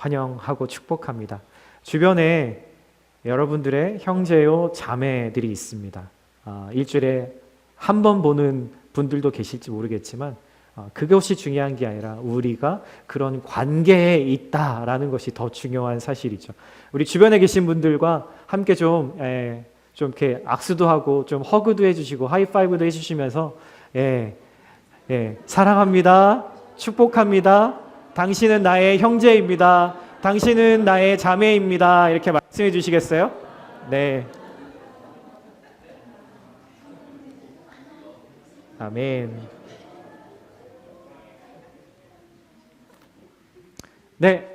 환영하고 축복합니다. 주변에 여러분들의 형제요 자매들이 있습니다. 일주일에 한 번 보는 분들도 계실지 모르겠지만 그것이 중요한 게 아니라 우리가 그런 관계에 있다라는 것이 더 중요한 사실이죠. 우리 주변에 계신 분들과 함께 좀 이렇게 악수도 하고 좀 허그도 해주시고 하이파이브도 해주시면서 사랑합니다. 축복합니다. 당신은 나의 형제입니다. 당신은 나의 자매입니다. 이렇게 말씀해 주시겠어요? 네. 아멘. 네,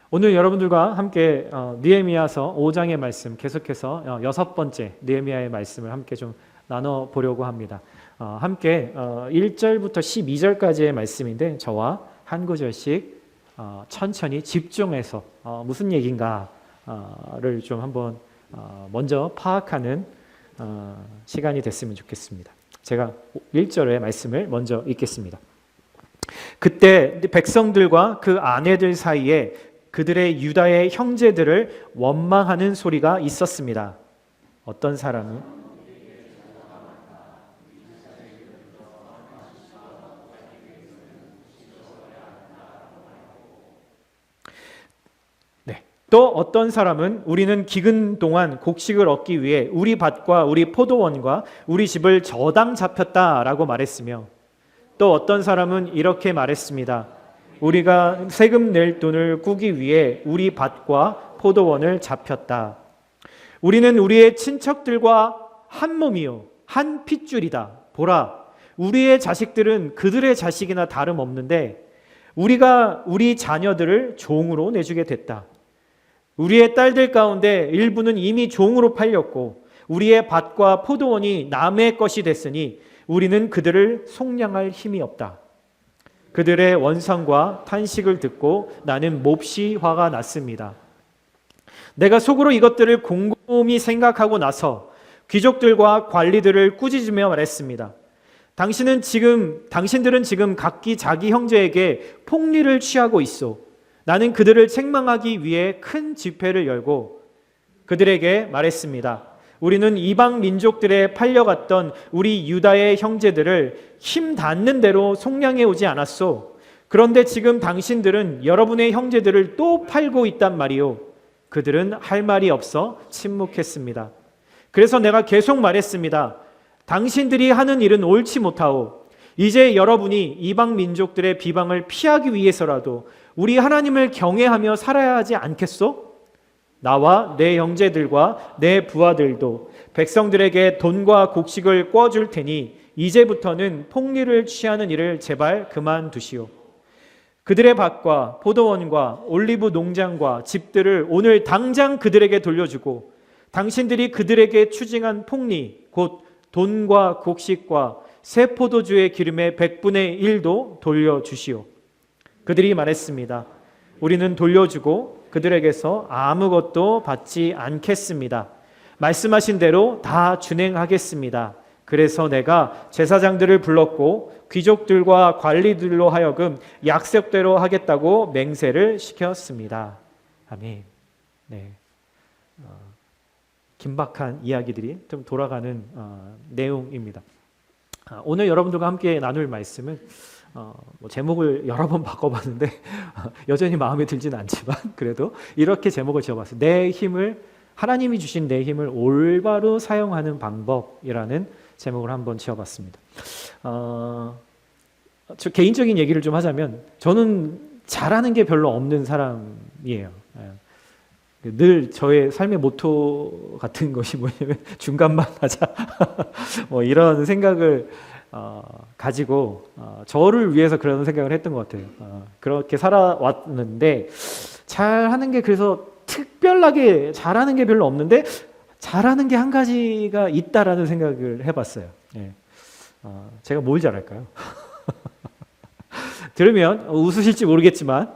오늘 여러분들과 함께 느헤미야서 5장의 말씀 계속해서 6번째 느헤미야의 말씀을 함께 좀 나눠보려고 합니다. 함께 1절부터 12절까지의 말씀인데 저와 한 구절씩 천천히 집중해서 무슨 얘기인가를 좀 한번 먼저 파악하는 시간이 됐으면 좋겠습니다. 제가 1절의 말씀을 먼저 읽겠습니다. 그때 백성들과 그 아내들 사이에 그들의 유다의 형제들을 원망하는 소리가 있었습니다. 어떤 사람은 또 어떤 사람은 우리는 기근 동안 곡식을 얻기 위해 우리 밭과 우리 포도원과 우리 집을 저당 잡혔다라고 말했으며 또 어떤 사람은 이렇게 말했습니다. 우리가 세금 낼 돈을 꾸기 위해 우리 밭과 포도원을 잡혔다. 우리는 우리의 친척들과 한 몸이요 한 핏줄이다. 보라, 우리의 자식들은 그들의 자식이나 다름없는데 우리가 우리 자녀들을 종으로 내주게 됐다. 우리의 딸들 가운데 일부는 이미 종으로 팔렸고 우리의 밭과 포도원이 남의 것이 됐으니 우리는 그들을 속량할 힘이 없다. 그들의 원성과 탄식을 듣고 나는 몹시 화가 났습니다. 내가 속으로 이것들을 곰곰이 생각하고 나서 귀족들과 관리들을 꾸짖으며 말했습니다. 당신들은 지금 각기 자기 형제에게 폭리를 취하고 있어. 나는 그들을 책망하기 위해 큰 집회를 열고 그들에게 말했습니다. 우리는 이방 민족들에 팔려갔던 우리 유다의 형제들을 힘 닿는 대로 속량해 오지 않았소. 그런데 지금 당신들은 여러분의 형제들을 또 팔고 있단 말이요. 그들은 할 말이 없어 침묵했습니다. 그래서 내가 계속 말했습니다. 당신들이 하는 일은 옳지 못하오. 이제 여러분이 이방 민족들의 비방을 피하기 위해서라도 우리 하나님을 경외하며 살아야 하지 않겠소? 나와 내 형제들과 내 부하들도 백성들에게 돈과 곡식을 꿔줄 테니 이제부터는 폭리를 취하는 일을 제발 그만두시오. 그들의 밭과 포도원과 올리브 농장과 집들을 오늘 당장 그들에게 돌려주고 당신들이 그들에게 추징한 폭리 곧 돈과 곡식과 새 포도주의 기름의 100분의 1도 돌려주시오. 그들이 말했습니다. 우리는 돌려주고 그들에게서 아무것도 받지 않겠습니다. 말씀하신 대로 다 준행하겠습니다. 그래서 내가 제사장들을 불렀고 귀족들과 관리들로 하여금 약속대로 하겠다고 맹세를 시켰습니다. 아멘. 네. 긴박한 이야기들이 좀 돌아가는 내용입니다. 오늘 여러분들과 함께 나눌 말씀은 제목을 여러 번 바꿔봤는데 여전히 마음에 들지는 않지만 그래도 이렇게 제목을 지어봤어요. 하나님이 주신 내 힘을 올바로 사용하는 방법이라는 제목을 한번 지어봤습니다. 저 개인적인 얘기를 좀 하자면 저는 잘하는 게 별로 없는 사람이에요. 늘 저의 삶의 모토 같은 것이 뭐냐면 중간만 하자 뭐 이런 생각을 가지고 저를 위해서 그런 생각을 했던 것 같아요. 그렇게 살아왔는데 잘하는 게 그래서 특별하게 잘하는 게 별로 없는데 잘하는 게 한 가지가 있다라는 생각을 해봤어요. 제가 뭘 잘할까요? 들으면 웃으실지 모르겠지만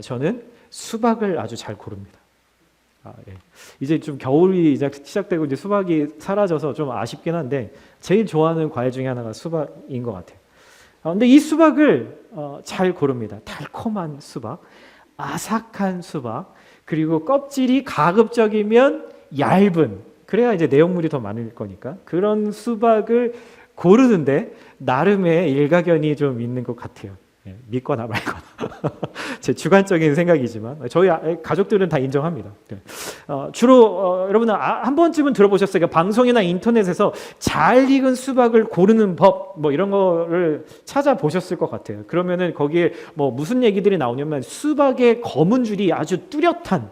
저는 수박을 아주 잘 고릅니다. 이제 좀 겨울이 이제 시작되고 이제 수박이 사라져서 좀 아쉽긴 한데 제일 좋아하는 과일 중에 하나가 수박인 것 같아요. 근데 이 수박을 잘 고릅니다. 달콤한 수박, 아삭한 수박, 그리고 껍질이 가급적이면 얇은, 그래야 이제 내용물이 더 많을 거니까 그런 수박을 고르는데 나름의 일가견이 좀 있는 것 같아요. 믿거나 말거나 제 주관적인 생각이지만 저희 가족들은 다 인정합니다. 주로 여러분은 한 번쯤은 들어보셨어요. 방송이나 인터넷에서 잘 익은 수박을 고르는 법 뭐 이런 거를 찾아보셨을 것 같아요. 그러면은 거기에 뭐 무슨 얘기들이 나오냐면 수박의 검은 줄이 아주 뚜렷한,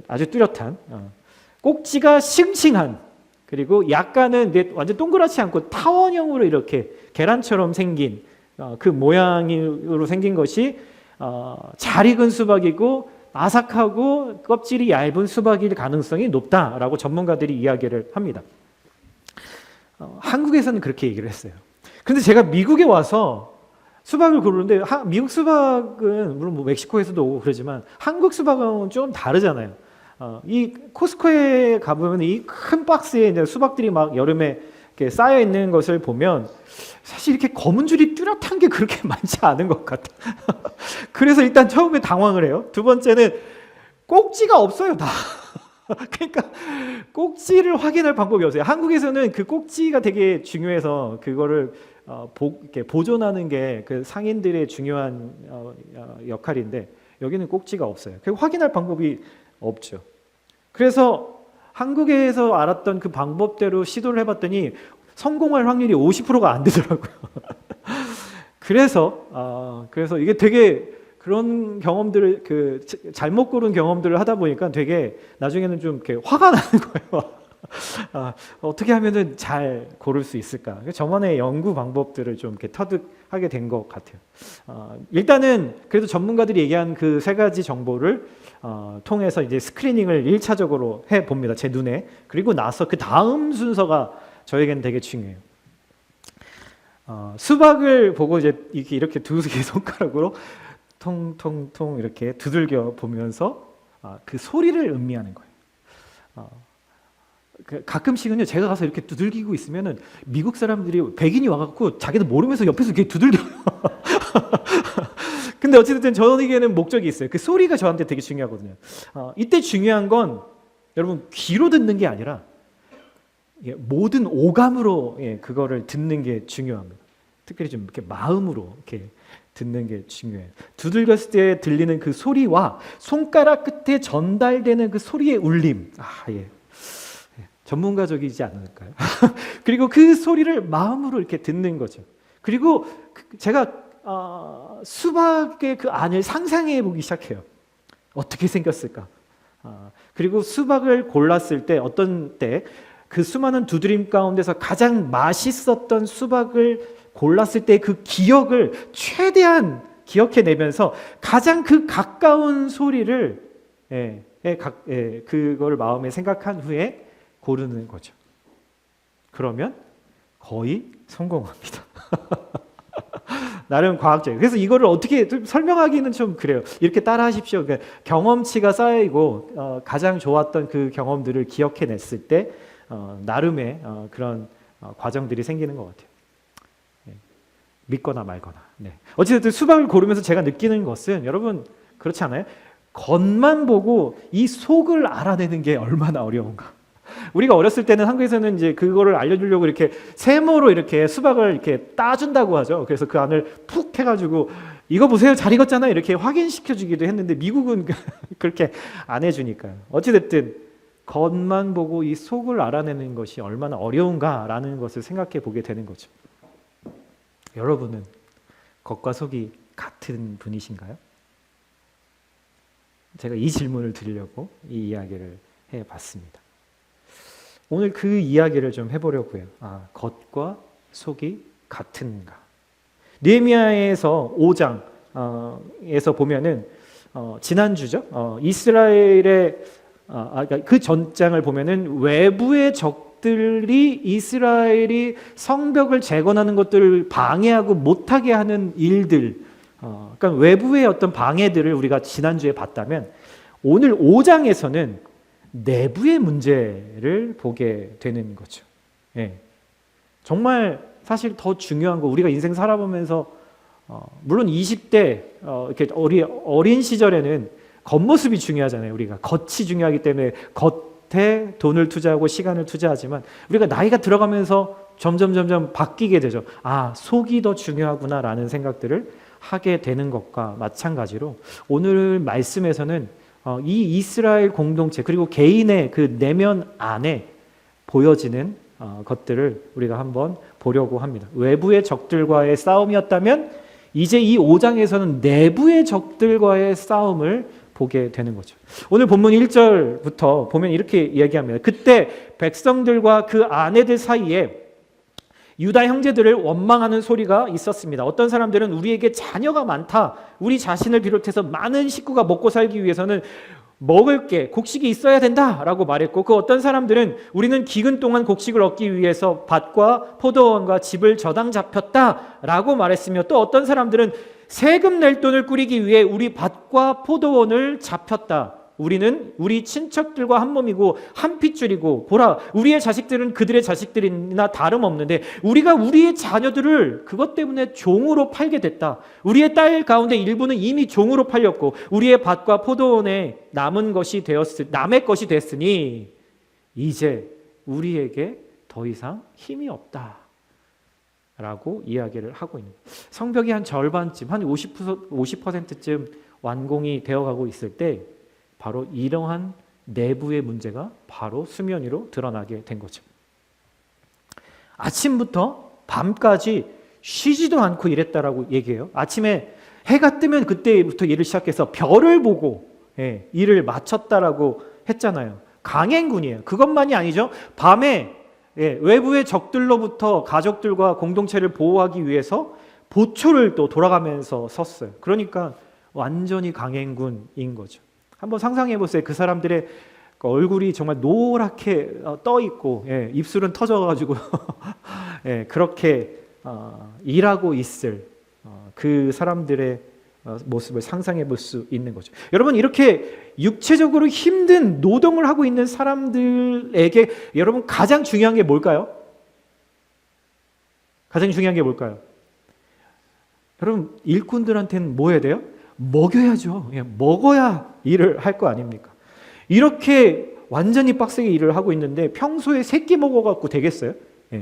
아주 뚜렷한, 꼭지가 싱싱한, 그리고 약간은 완전 동그랗지 않고 타원형으로 이렇게 계란처럼 생긴 그 모양으로 생긴 것이 잘 익은 수박이고 아삭하고 껍질이 얇은 수박일 가능성이 높다라고 전문가들이 이야기를 합니다. 한국에서는 그렇게 얘기를 했어요. 그런데 제가 미국에 와서 수박을 고르는데 미국 수박은 물론 뭐 멕시코에서도 오고 그러지만 한국 수박은 좀 다르잖아요. 이 코스코에 가보면 이 큰 박스에 이제 수박들이 막 여름에 이렇게 쌓여 있는 것을 보면 사실 이렇게 검은 줄이 뚜렷한 게 그렇게 많지 않은 것 같아. 그래서 일단 처음에 당황을 해요. 두 번째는 꼭지가 없어요, 다. 그러니까 꼭지를 확인할 방법이 없어요. 한국에서는 그 꼭지가 되게 중요해서 그거를 이렇게 보존하는 게 그 상인들의 중요한 역할인데 여기는 꼭지가 없어요. 그 확인할 방법이 없죠. 그래서 한국에서 알았던 그 방법대로 시도를 해봤더니 성공할 확률이 50%가 안 되더라고요. 그래서 이게 되게 그런 경험들을 잘못 고른 경험들을 하다 보니까 되게 나중에는 좀 이렇게 화가 나는 거예요. 어떻게 하면은 잘 고를 수 있을까? 저만의 연구 방법들을 좀 이렇게 터득하게 된 것 같아요. 일단은 그래도 전문가들이 얘기한 그 세 가지 정보를 통해서 이제 스크리닝을 1차적으로 해 봅니다. 제 눈에. 그리고 나서 그 다음 순서가 저에겐 되게 중요해요. 수박을 보고 이제 이렇게 두 개의 손가락으로 통통통 이렇게 두들겨 보면서 그 소리를 음미하는 거예요. 가끔씩은요, 제가 가서 이렇게 두들기고 있으면은 미국 사람들이 백인이 와갖고 자기도 모르면서 옆에서 이렇게 두들겨요. 근데 어쨌든 저에게는 목적이 있어요. 그 소리가 저한테 되게 중요하거든요. 이때 중요한 건 여러분 귀로 듣는 게 아니라 모든 오감으로 그거를 듣는 게 중요합니다. 특별히 좀 이렇게 마음으로 이렇게 듣는 게 중요해요. 두들겼을 때 들리는 그 소리와 손가락 끝에 전달되는 그 소리의 울림. 전문가적이지 않을까요? 그리고 그 소리를 마음으로 이렇게 듣는 거죠. 그리고 제가 수박의 그 안을 상상해 보기 시작해요. 어떻게 생겼을까? 그리고 수박을 골랐을 때 어떤 때 그 수많은 두드림 가운데서 가장 맛있었던 수박을 골랐을 때 그 기억을 최대한 기억해내면서 가장 그 가까운 소리를 그걸 마음에 생각한 후에 고르는 거죠. 그러면 거의 성공합니다. 나름 과학적이에요. 그래서 이거를 어떻게 설명하기는 좀 그래요. 이렇게 따라하십시오. 그러니까 경험치가 쌓이고 가장 좋았던 그 경험들을 기억해냈을 때 나름의 그런 과정들이 생기는 것 같아요. 믿거나 말거나. 어쨌든 수박을 고르면서 제가 느끼는 것은 여러분 그렇지 않아요? 겉만 보고 이 속을 알아내는 게 얼마나 어려운가. 우리가 어렸을 때는 한국에서는 이제 그거를 알려주려고 이렇게 세모로 이렇게 수박을 이렇게 따준다고 하죠. 그래서 그 안을 푹 해가지고 이거 보세요, 잘 익었잖아요, 이렇게 확인시켜주기도 했는데 미국은 그렇게 안 해주니까요. 어찌됐든 겉만 보고 이 속을 알아내는 것이 얼마나 어려운가라는 것을 생각해 보게 되는 거죠. 여러분은 겉과 속이 같은 분이신가요? 제가 이 질문을 드리려고 이 이야기를 해봤습니다. 오늘 그 이야기를 좀 해보려고 해요. 겉과 속이 같은가? 느헤미야에서 5장에서 보면은 지난주죠. 이스라엘의 그 전장을 보면은 외부의 적들이 이스라엘이 성벽을 재건하는 것들을 방해하고 못하게 하는 일들, 그러니까 외부의 어떤 방해들을 우리가 지난주에 봤다면 오늘 5장에서는 내부의 문제를 보게 되는 거죠. 정말 사실 더 중요한 거, 우리가 인생 살아보면서 물론 20대 이렇게 어린 시절에는 겉모습이 중요하잖아요. 우리가 겉이 중요하기 때문에 겉에 돈을 투자하고 시간을 투자하지만 우리가 나이가 들어가면서 점점 바뀌게 되죠. 아, 속이 더 중요하구나라는 생각들을 하게 되는 것과 마찬가지로 오늘 말씀에서는 이 이스라엘 공동체 그리고 개인의 그 내면 안에 보여지는 것들을 우리가 한번 보려고 합니다. 외부의 적들과의 싸움이었다면 이제 이 5장에서는 내부의 적들과의 싸움을 보게 되는 거죠. 오늘 본문 1절부터 보면 이렇게 이야기합니다. 그때 백성들과 그 아내들 사이에 유다 형제들을 원망하는 소리가 있었습니다. 어떤 사람들은 우리에게 자녀가 많다, 우리 자신을 비롯해서 많은 식구가 먹고 살기 위해서는 먹을 게 곡식이 있어야 된다라고 말했고, 그 어떤 사람들은 우리는 기근 동안 곡식을 얻기 위해서 밭과 포도원과 집을 저당 잡혔다라고 말했으며, 또 어떤 사람들은 세금 낼 돈을 꾸리기 위해 우리 밭과 포도원을 잡혔다. 우리는 우리 친척들과 한 몸이고 한 핏줄이고 보라, 우리의 자식들은 그들의 자식들이나 다름없는데 우리가 우리의 자녀들을 그것 때문에 종으로 팔게 됐다. 우리의 딸 가운데 일부는 이미 종으로 팔렸고 우리의 밭과 포도원에 남의 것이 됐으니 이제 우리에게 더 이상 힘이 없다 라고 이야기를 하고 있는, 성벽이 한 절반쯤, 한 50%쯤 완공이 되어가고 있을 때 바로 이러한 내부의 문제가 바로 수면 위로 드러나게 된 거죠. 아침부터 밤까지 쉬지도 않고 일했다라고 얘기해요. 아침에 해가 뜨면 그때부터 일을 시작해서 별을 보고 일을 마쳤다라고 했잖아요. 강행군이에요. 그것만이 아니죠. 밤에 외부의 적들로부터 가족들과 공동체를 보호하기 위해서 보초를 또 돌아가면서 섰어요. 그러니까 완전히 강행군인 거죠. 한번 상상해 보세요. 그 사람들의 얼굴이 정말 노랗게 떠 있고 입술은 터져가지고 그렇게 일하고 있을 그 사람들의 모습을 상상해 볼 수 있는 거죠. 여러분, 이렇게 육체적으로 힘든 노동을 하고 있는 사람들에게 여러분 가장 중요한 게 뭘까요? 가장 중요한 게 뭘까요? 여러분, 일꾼들한테는 뭐 해야 돼요? 먹여야죠. 먹어야 일을 할 거 아닙니까? 이렇게 완전히 빡세게 일을 하고 있는데 평소에 3끼 먹어갖고 되겠어요?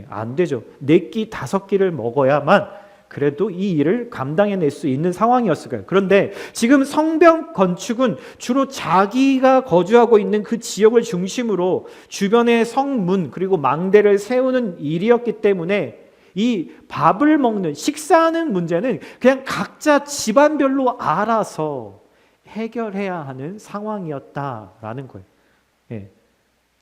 안 되죠. 4끼, 5끼를 먹어야만 그래도 이 일을 감당해낼 수 있는 상황이었을 거예요. 그런데 지금 성벽 건축은 주로 자기가 거주하고 있는 그 지역을 중심으로 주변의 성문 그리고 망대를 세우는 일이었기 때문에 이 밥을 먹는, 식사하는 문제는 그냥 각자 집안별로 알아서 해결해야 하는 상황이었다라는 거예요.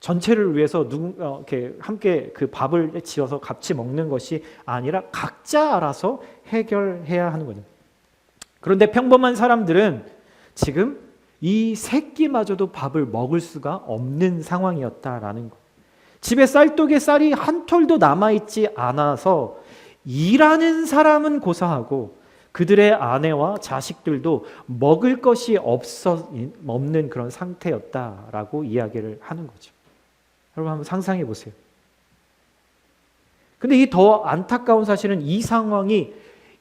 전체를 위해서 이렇게 함께 그 밥을 지어서 같이 먹는 것이 아니라 각자 알아서 해결해야 하는 거죠. 그런데 평범한 사람들은 지금 이 3끼마저도 밥을 먹을 수가 없는 상황이었다라는 거예요. 집에 쌀독에 쌀이 한 톨도 남아있지 않아서 일하는 사람은 고사하고 그들의 아내와 자식들도 먹을 것이 없는 그런 상태였다라고 이야기를 하는 거죠. 여러분 한번 상상해 보세요. 근데 이 더 안타까운 사실은 이 상황이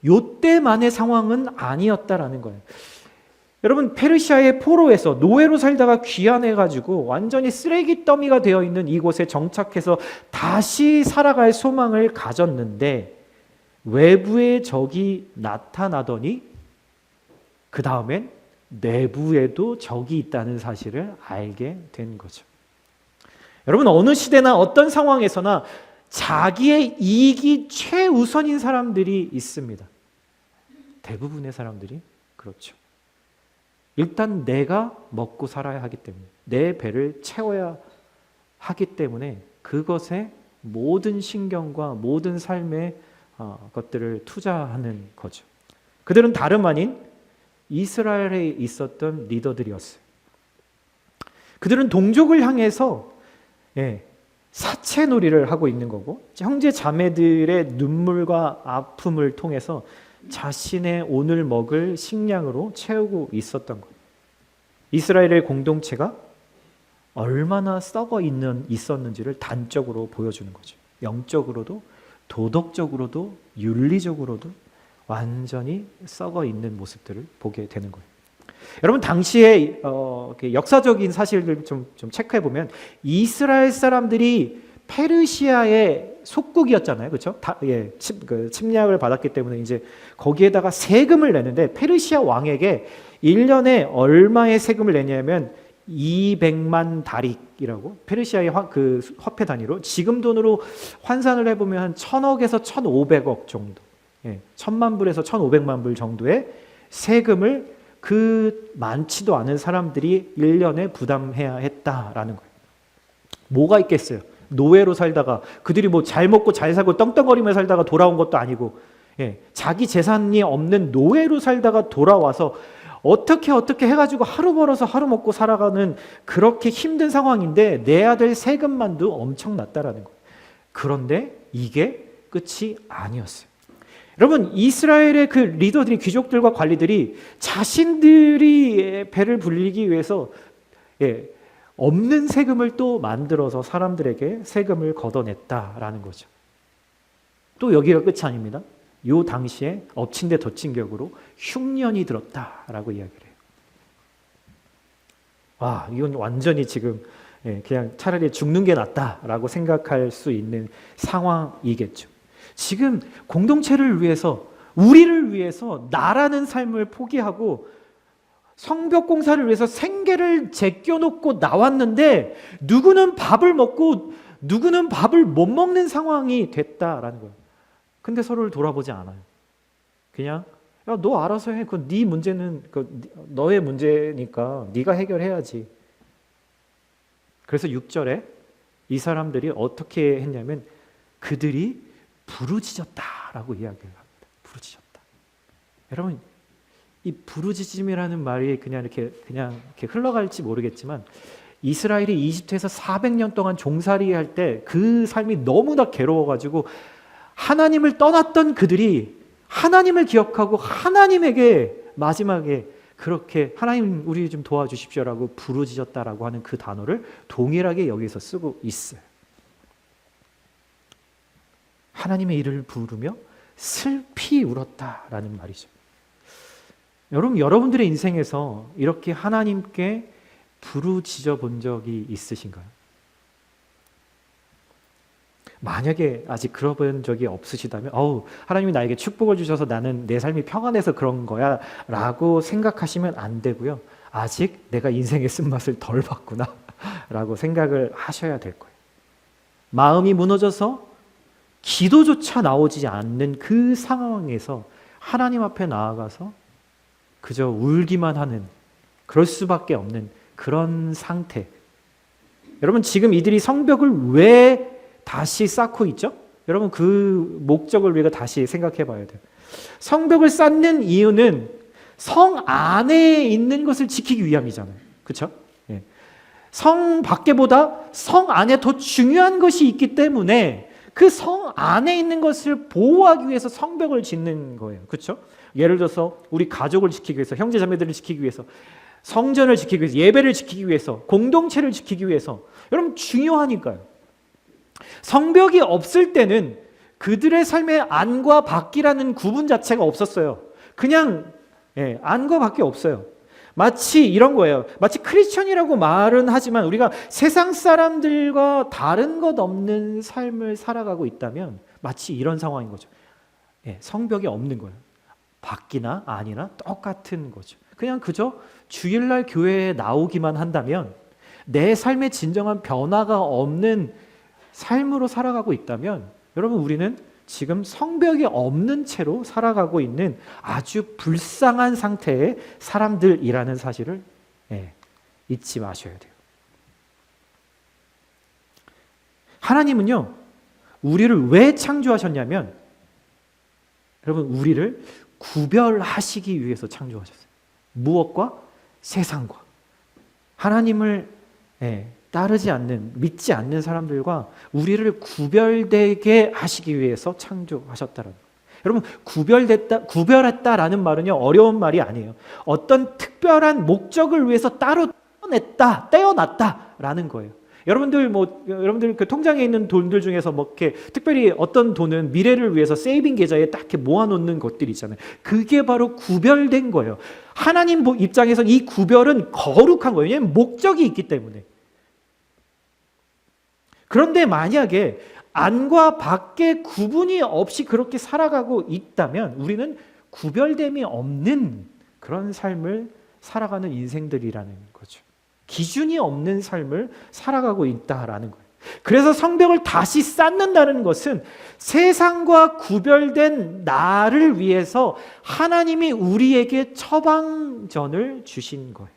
요때만의 상황은 아니었다라는 거예요. 여러분, 페르시아의 포로에서 노예로 살다가 귀환해가지고 완전히 쓰레기 더미가 되어 있는 이곳에 정착해서 다시 살아갈 소망을 가졌는데 외부의 적이 나타나더니 그 다음엔 내부에도 적이 있다는 사실을 알게 된 거죠. 여러분, 어느 시대나 어떤 상황에서나 자기의 이익이 최우선인 사람들이 있습니다. 대부분의 사람들이 그렇죠. 일단 내가 먹고 살아야 하기 때문에, 내 배를 채워야 하기 때문에 그것에 모든 신경과 모든 삶의 것들을 투자하는 거죠. 그들은 다름 아닌 이스라엘에 있었던 리더들이었어요. 그들은 동족을 향해서 사채놀이를 하고 있는 거고, 형제 자매들의 눈물과 아픔을 통해서 자신의 오늘 먹을 식량으로 채우고 있었던 거예요. 이스라엘의 공동체가 얼마나 썩어 있었는지를 단적으로 보여주는 거죠. 영적으로도 도덕적으로도 윤리적으로도 완전히 썩어 있는 모습들을 보게 되는 거예요. 여러분 당시에 역사적인 사실들 좀 체크해 보면 이스라엘 사람들이 페르시아의 속국이었잖아요, 그렇죠? 침략을 받았기 때문에 이제 거기에다가 세금을 내는데 페르시아 왕에게 1년에 얼마의 세금을 내냐면 200만 다릭이라고 페르시아의 그 화폐 단위로 지금 돈으로 환산을 해보면 한 1000억에서 1500억 정도, 1000만 불에서 1500만 불 정도의 세금을 그 많지도 않은 사람들이 1년에 부담해야 했다라는 거예요. 뭐가 있겠어요? 노예로 살다가 그들이 뭐 잘 먹고 잘 살고 떵떵거리며 살다가 돌아온 것도 아니고, 자기 재산이 없는 노예로 살다가 돌아와서 어떻게 해가지고 하루 벌어서 하루 먹고 살아가는 그렇게 힘든 상황인데 내야 될 세금만도 엄청났다라는 거예요. 그런데 이게 끝이 아니었어요. 여러분 이스라엘의 그 리더들이, 귀족들과 관리들이 자신들이 배를 불리기 위해서 없는 세금을 또 만들어서 사람들에게 세금을 걷어냈다라는 거죠. 또 여기가 끝이 아닙니다. 요 당시에 엎친 데 덮친 격으로 흉년이 들었다라고 이야기를 해요. 와, 이건 완전히 지금 그냥 차라리 죽는 게 낫다라고 생각할 수 있는 상황이겠죠. 지금 공동체를 위해서, 우리를 위해서 나라는 삶을 포기하고 성벽 공사를 위해서 생계를 제껴놓고 나왔는데 누구는 밥을 먹고 누구는 밥을 못 먹는 상황이 됐다라는 거예요. 근데 서로를 돌아보지 않아요. 그냥 야, 너 알아서 해. 그건 네 문제는 너의 문제니까 네가 해결해야지. 그래서 6절에 이 사람들이 어떻게 했냐면 그들이 부르짖었다라고 이야기를 합니다. 부르짖었다. 여러분 이 부르짖음이라는 말이 그냥 이렇게 흘러갈지 모르겠지만 이스라엘이 이집트에서 400년 동안 종살이 할 때 그 삶이 너무나 괴로워가지고 하나님을 떠났던 그들이 하나님을 기억하고 하나님에게 마지막에 그렇게 하나님 우리 좀 도와주십시오라고 부르짖었다라고 하는 그 단어를 동일하게 여기서 쓰고 있어요. 하나님의 이름을 부르며 슬피 울었다라는 말이죠. 여러분, 여러분들의 인생에서 이렇게 하나님께 부르짖어 본 적이 있으신가요? 만약에 아직 그런 본 적이 없으시다면 하나님이 나에게 축복을 주셔서 나는 내 삶이 평안해서 그런 거야 라고 생각하시면 안 되고요. 아직 내가 인생의 쓴맛을 덜 봤구나 라고 생각을 하셔야 될 거예요. 마음이 무너져서 기도조차 나오지 않는 그 상황에서 하나님 앞에 나아가서 그저 울기만 하는, 그럴 수밖에 없는 그런 상태. 여러분 지금 이들이 성벽을 왜 다시 쌓고 있죠? 여러분 그 목적을 우리가 다시 생각해 봐야 돼요. 성벽을 쌓는 이유는 성 안에 있는 것을 지키기 위함이잖아요. 그렇죠? 성 밖에보다 성 안에 더 중요한 것이 있기 때문에 그 성 안에 있는 것을 보호하기 위해서 성벽을 짓는 거예요. 그렇죠? 예를 들어서 우리 가족을 지키기 위해서, 형제 자매들을 지키기 위해서, 성전을 지키기 위해서, 예배를 지키기 위해서, 공동체를 지키기 위해서. 여러분 중요하니까요. 성벽이 없을 때는 그들의 삶의 안과 밖이라는 구분 자체가 없었어요. 그냥 안과 밖이 없어요. 마치 이런 거예요. 마치 크리스천이라고 말은 하지만 우리가 세상 사람들과 다른 것 없는 삶을 살아가고 있다면 마치 이런 상황인 거죠. 성벽이 없는 거예요. 밖이나 안이나 똑같은 거죠. 그냥 그저 주일날 교회에 나오기만 한다면 내 삶의 진정한 변화가 없는 삶으로 살아가고 있다면 여러분 우리는 지금 성벽이 없는 채로 살아가고 있는 아주 불쌍한 상태의 사람들이라는 사실을 잊지 마셔야 돼요. 하나님은요 우리를 왜 창조하셨냐면 여러분 우리를 구별하시기 위해서 창조하셨어요. 무엇과? 세상과. 하나님을 따르지 않는, 믿지 않는 사람들과 우리를 구별되게 하시기 위해서 창조하셨다는 거예요. 여러분 구별했다라는 말은요 어려운 말이 아니에요. 어떤 특별한 목적을 위해서 따로 떼어놨다라는 거예요. 여러분들 그 통장에 있는 돈들 중에서 뭐 이렇게 특별히 어떤 돈은 미래를 위해서 세이빙 계좌에 딱 이렇게 모아놓는 것들이 있잖아요. 그게 바로 구별된 거예요. 하나님 입장에서 이 구별은 거룩한 거예요. 왜냐하면 목적이 있기 때문에. 그런데 만약에 안과 밖의 구분이 없이 그렇게 살아가고 있다면 우리는 구별됨이 없는 그런 삶을 살아가는 인생들이라는 거죠. 기준이 없는 삶을 살아가고 있다라는 거예요. 그래서 성벽을 다시 쌓는다는 것은 세상과 구별된 나를 위해서 하나님이 우리에게 처방전을 주신 거예요.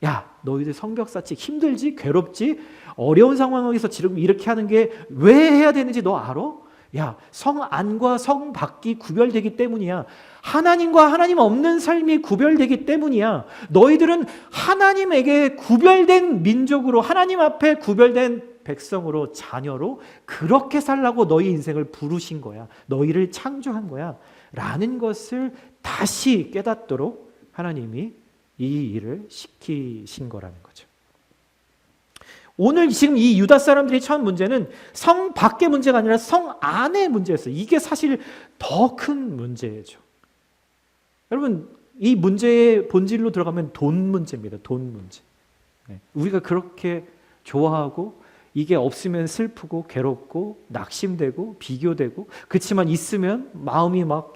야, 너희들 성벽 쌓지 힘들지? 괴롭지? 어려운 상황에서 지금 이렇게 하는 게 왜 해야 되는지 너 알아? 야, 성 안과 성 밖이 구별되기 때문이야. 하나님과 하나님 없는 삶이 구별되기 때문이야. 너희들은 하나님에게 구별된 민족으로, 하나님 앞에 구별된 백성으로, 자녀로 그렇게 살라고 너희 인생을 부르신 거야. 너희를 창조한 거야. 라는 것을 다시 깨닫도록 하나님이 이 일을 시키신 거라는 거죠. 오늘 지금 이 유다 사람들이 처한 문제는 성 밖의 문제가 아니라 성 안의 문제였어요. 이게 사실 더 큰 문제죠. 여러분, 이 문제의 본질로 들어가면 돈 문제입니다. 돈 문제. 우리가 그렇게 좋아하고 이게 없으면 슬프고 괴롭고 낙심되고 비교되고, 그렇지만 있으면 마음이 막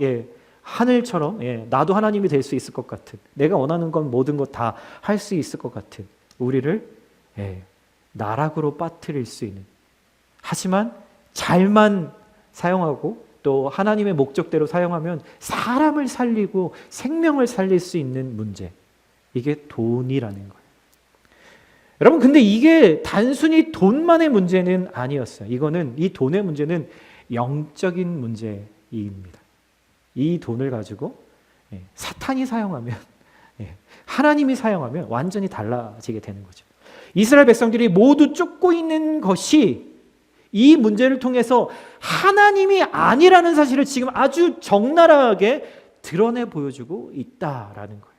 하늘처럼 나도 하나님이 될 수 있을 것 같은, 내가 원하는 건 모든 것 다 할 수 있을 것 같은 우리를 나락으로 빠뜨릴 수 있는, 하지만 잘만 사용하고 또 하나님의 목적대로 사용하면 사람을 살리고 생명을 살릴 수 있는 문제, 이게 돈이라는 거예요. 여러분, 근데 이게 단순히 돈만의 문제는 아니었어요. 이 돈의 문제는 영적인 문제입니다. 이 돈을 가지고 사탄이 사용하면, 하나님이 사용하면 완전히 달라지게 되는 거죠. 이스라엘 백성들이 모두 쫓고 있는 것이 이 문제를 통해서 하나님이 아니라는 사실을 지금 아주 적나라하게 드러내 보여주고 있다라는 거예요.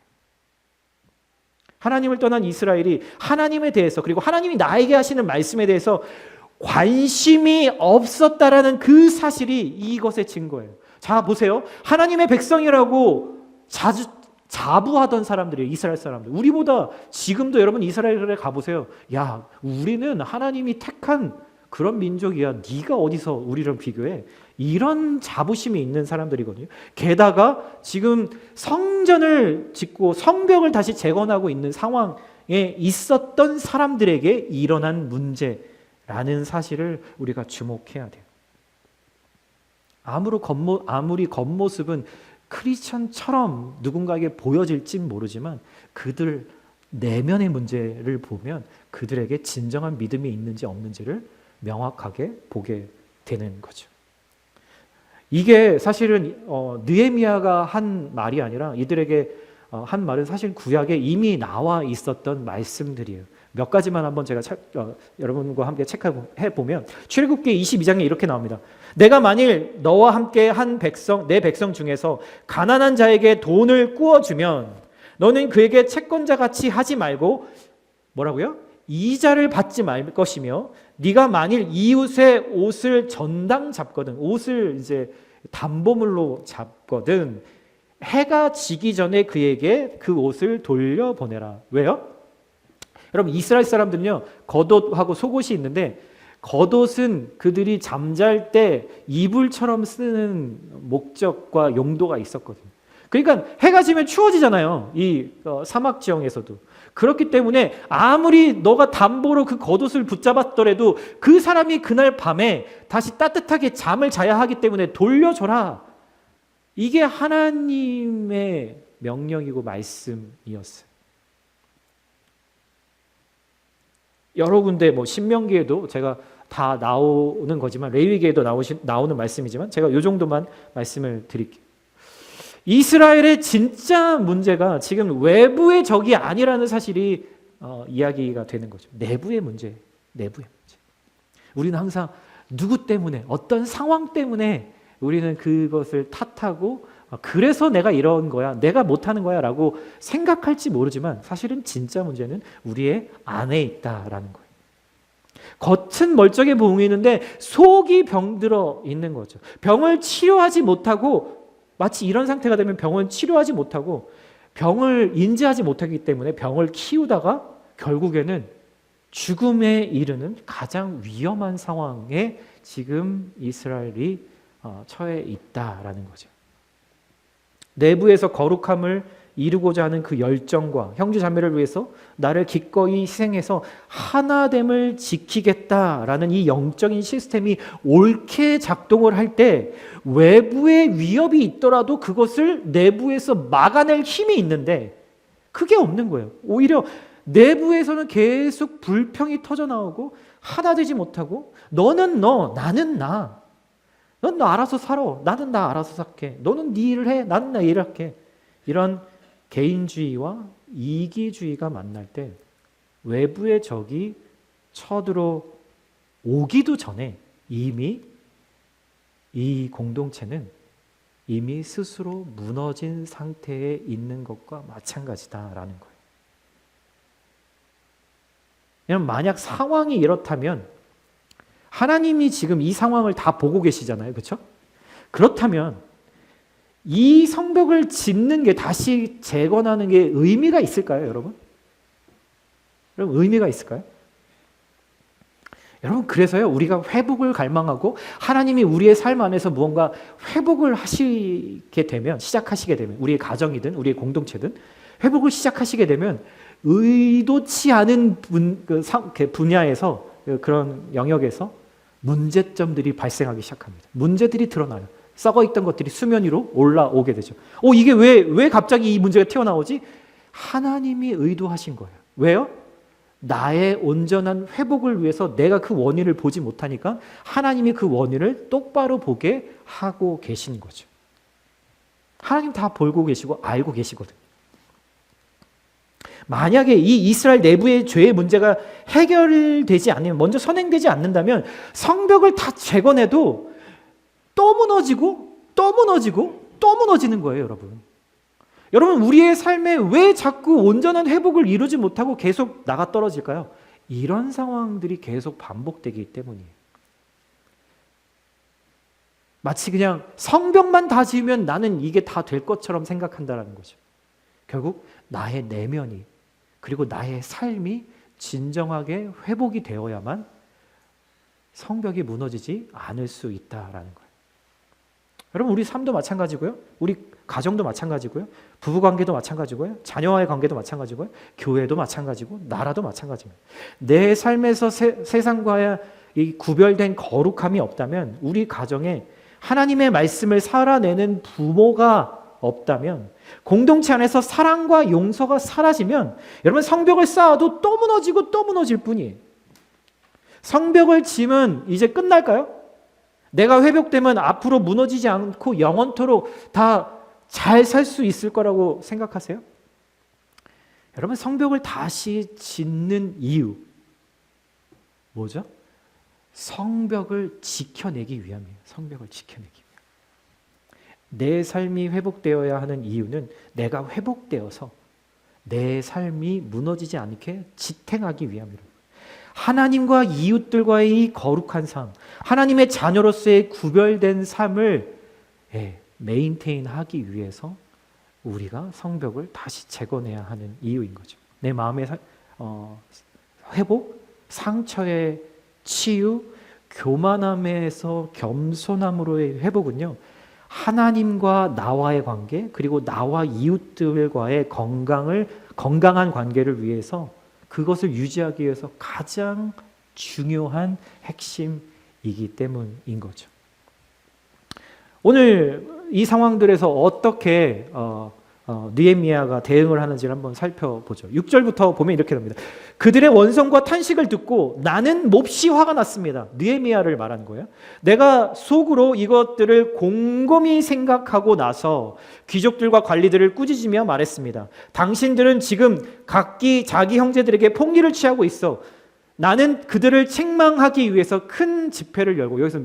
하나님을 떠난 이스라엘이 하나님에 대해서, 그리고 하나님이 나에게 하시는 말씀에 대해서 관심이 없었다라는 그 사실이 이것의 증거예요. 자, 보세요. 하나님의 백성이라고 자부하던 사람들이에요. 이스라엘 사람들. 우리보다 지금도 여러분 이스라엘에 가보세요. 야, 우리는 하나님이 택한 그런 민족이야. 네가 어디서 우리랑 비교해? 이런 자부심이 있는 사람들이거든요. 게다가 지금 성전을 짓고 성벽을 다시 재건하고 있는 상황에 있었던 사람들에게 일어난 문제라는 사실을 우리가 주목해야 돼요. 아무리 겉모습은 크리스천처럼 누군가에게 보여질지 모르지만 그들 내면의 문제를 보면 그들에게 진정한 믿음이 있는지 없는지를 명확하게 보게 되는 거죠. 이게 사실은 느헤미야가 한 말이 아니라 이들에게 한 말은 사실 구약에 이미 나와 있었던 말씀들이에요. 몇 가지만 한번 제가 여러분과 함께 체크해 보면 출애굽기 22장에 이렇게 나옵니다. 내가 만일 너와 함께 한 내 백성 중에서 가난한 자에게 돈을 꾸어주면 너는 그에게 채권자 같이 하지 말고 뭐라고요? 이자를 받지 말 것이며, 네가 만일 이웃의 옷을 전당 잡거든, 옷을 이제 담보물로 잡거든, 해가 지기 전에 그에게 그 옷을 돌려보내라. 왜요? 여러분, 이스라엘 사람들은요, 겉옷하고 속옷이 있는데, 겉옷은 그들이 잠잘 때 이불처럼 쓰는 목적과 용도가 있었거든요. 그러니까 해가 지면 추워지잖아요. 이 사막 지형에서도. 그렇기 때문에 아무리 너가 담보로 그 겉옷을 붙잡았더라도 그 사람이 그날 밤에 다시 따뜻하게 잠을 자야 하기 때문에 돌려줘라. 이게 하나님의 명령이고 말씀이었어요. 여러 군데 신명기에도 제가 다 나오는 거지만, 레위기에도 나오는 말씀이지만 제가 이 정도만 말씀을 드릴게요. 이스라엘의 진짜 문제가 지금 외부의 적이 아니라는 사실이 이야기가 되는 거죠. 내부의 문제. 우리는 항상 누구 때문에, 어떤 상황 때문에 우리는 그것을 탓하고 그래서 내가 이런 거야, 내가 못하는 거야 라고 생각할지 모르지만 사실은 진짜 문제는 우리의 안에 있다라는 거예요. 겉은 멀쩡해 보이는데 속이 병들어 있는 거죠. 병을 치료하지 못하고, 마치 이런 상태가 되면 병은 치료하지 못하고 병을 인지하지 못하기 때문에 병을 키우다가 결국에는 죽음에 이르는 가장 위험한 상황에 지금 이스라엘이 처해 있다라는 거죠. 내부에서 거룩함을 이루고자 하는 그 열정과 형제 자매를 위해서 나를 기꺼이 희생해서 하나됨을 지키겠다라는 이 영적인 시스템이 옳게 작동을 할 때 외부의 위협이 있더라도 그것을 내부에서 막아낼 힘이 있는데 그게 없는 거예요. 오히려 내부에서는 계속 불평이 터져 나오고 하나 되지 못하고 너는 너, 나는 나. 넌 너 알아서 살아. 나는 나 알아서 살게. 너는 네 일을 해. 나는 나 일을 할게. 이런 개인주의와 이기주의가 만날 때 외부의 적이 쳐들어 오기도 전에 이미 이 공동체는 이미 스스로 무너진 상태에 있는 것과 마찬가지다라는 거예요. 왜냐하면 만약 상황이 이렇다면 하나님이 지금 이 상황을 다 보고 계시잖아요. 그렇죠? 그렇다면 이 성벽을 짓는 게 다시 재건하는 게 의미가 있을까요, 여러분? 여러분 의미가 있을까요? 여러분 그래서요 우리가 회복을 갈망하고 하나님이 우리의 삶 안에서 무언가 회복을 하시게 되면 시작하시게 되면 우리의 가정이든 우리의 공동체든 회복을 시작하시게 되면 의도치 않은 분야에서 그런 영역에서 문제점들이 발생하기 시작합니다. 문제들이 드러나요. 썩어있던 것들이 수면 위로 올라오게 되죠. 이게 왜 갑자기 이 문제가 튀어나오지? 하나님이 의도하신 거예요. 왜요? 나의 온전한 회복을 위해서 내가 그 원인을 보지 못하니까 하나님이 그 원인을 똑바로 보게 하고 계신 거죠. 하나님 다 보고 계시고 알고 계시거든요. 만약에 이 이스라엘 내부의 죄의 문제가 해결되지 않으면, 먼저 선행되지 않는다면 성벽을 다 재건해도 또 무너지고 또 무너지고 또 무너지는 거예요, 여러분. 여러분 우리의 삶에 왜 자꾸 온전한 회복을 이루지 못하고 계속 나가 떨어질까요? 이런 상황들이 계속 반복되기 때문이에요. 마치 그냥 성벽만 다 지으면 나는 이게 다 될 것처럼 생각한다는 거죠. 결국 나의 내면이 그리고 나의 삶이 진정하게 회복이 되어야만 성벽이 무너지지 않을 수 있다라는 거예요. 여러분 우리 삶도 마찬가지고요. 우리 가정도 마찬가지고요. 부부관계도 마찬가지고요. 자녀와의 관계도 마찬가지고요. 교회도 마찬가지고 나라도 마찬가지입니다. 내 삶에서 세상과의 이 구별된 거룩함이 없다면, 우리 가정에 하나님의 말씀을 살아내는 부모가 없다면, 공동체 안에서 사랑과 용서가 사라지면 여러분 성벽을 쌓아도 또 무너지고 또 무너질 뿐이에요. 성벽을 지면 이제 끝날까요? 내가 회복되면 앞으로 무너지지 않고 영원토록 다 잘 살 수 있을 거라고 생각하세요? 여러분 성벽을 다시 짓는 이유 뭐죠? 성벽을 지켜내기 위함이에요. 성벽을 지켜내기 위함. 내 삶이 회복되어야 하는 이유는 내가 회복되어서 내 삶이 무너지지 않게 지탱하기 위함이라고. 하나님과 이웃들과의 이 거룩한 삶, 하나님의 자녀로서의 구별된 삶을 메인테인하기 위해서 우리가 성벽을 다시 재건해야 하는 이유인 거죠. 내 마음의 회복, 상처의 치유, 교만함에서 겸손함으로의 회복은요, 하나님과 나와의 관계, 그리고 나와 이웃들과의 건강한 관계를 위해서, 그것을 유지하기 위해서 가장 중요한 핵심이기 때문인 거죠. 오늘 이 상황들에서 어떻게 느헤미야가 대응을 하는지를 한번 살펴보죠. 6절부터 보면 이렇게 됩니다. 그들의 원성과 탄식을 듣고 나는 몹시 화가 났습니다. 느헤미야를 말하는 거예요. 내가 속으로 이것들을 곰곰이 생각하고 나서 귀족들과 관리들을 꾸짖으며 말했습니다. 당신들은 지금 각기 자기 형제들에게 폭리를 취하고 있어. 나는 그들을 책망하기 위해서 큰 집회를 열고, 여기서